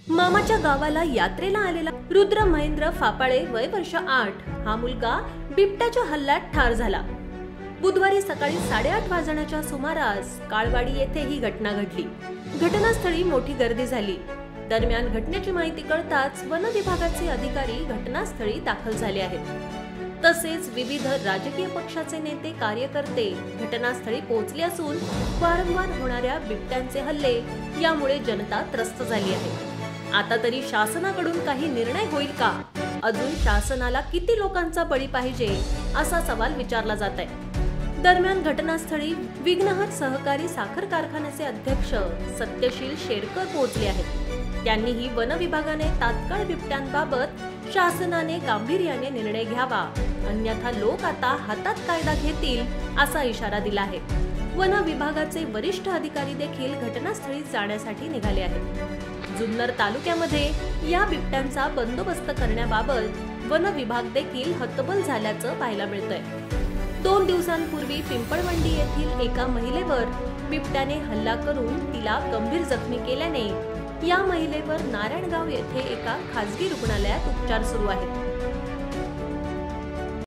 मामाच्या गावाला यात्रेला आलेला रुद्र महेंद्र फापाळे वय वर्ष 8 हा मुलगा बिबट्याच्या हल्ल्यात ठार झाला। बुधवारी सकाळी 8:30 वाजण्याच्या सुमारास काळवाडी येथे ही घटना घडली। घटनास्थळी मोठी गर्दी झाली। दरम्यान घटनेची माहिती कळताच वन विभागाचे अधिकारी घटनास्थळी दाखल झाले आहेत। तसेच विविध राजकीय पक्षाचे नेते कार्यकर्ते घटनास्थळी पोहोचले असून वारंवार होणाऱ्या बिबट्यांचे हल्ले यामुळे जनता त्रस्त झाली आहे। आता तरी शासनाकडून काही निर्णय होईल का? अजून शासनाला किती लोकांचा बळी पाहिजे असा सवाल विचारला जात आहे। दरम्यान घटनास्थळी विघ्नहर सहकारी साखर कारखान्याचे अध्यक्ष सत्यशील शेरकर पोहोचले आहेत। त्यांनीही वन विभागाने तात्काळ बिबट्यांबाबत शासनाने गांभीर्याने निर्णय घ्यावा, अन्यथा लोक आता हातात कायदा घेतील असा इशारा दिला आहे। वन विभागाचे वरिष्ठ अधिकारी देखील घटनास्थळी जाण्यासाठी निघाले आहेत। जुन्नर तालुक्यामध्ये या बिबट्यांचा बंदोबस्त करण्याबाबत वन विभाग देखील हतबल झाल्याचं पाहायला मिळतंय। 2 दिवसांपूर्वी पिंपळवंडी येथील एका महिलेवर बिबट्याने हल्ला करून तिला गंभीर जखमी केल्याने या महिलेवर नारायणगाव येथे एका खासगी रुग्णालयात उपचार सुरू आहेत।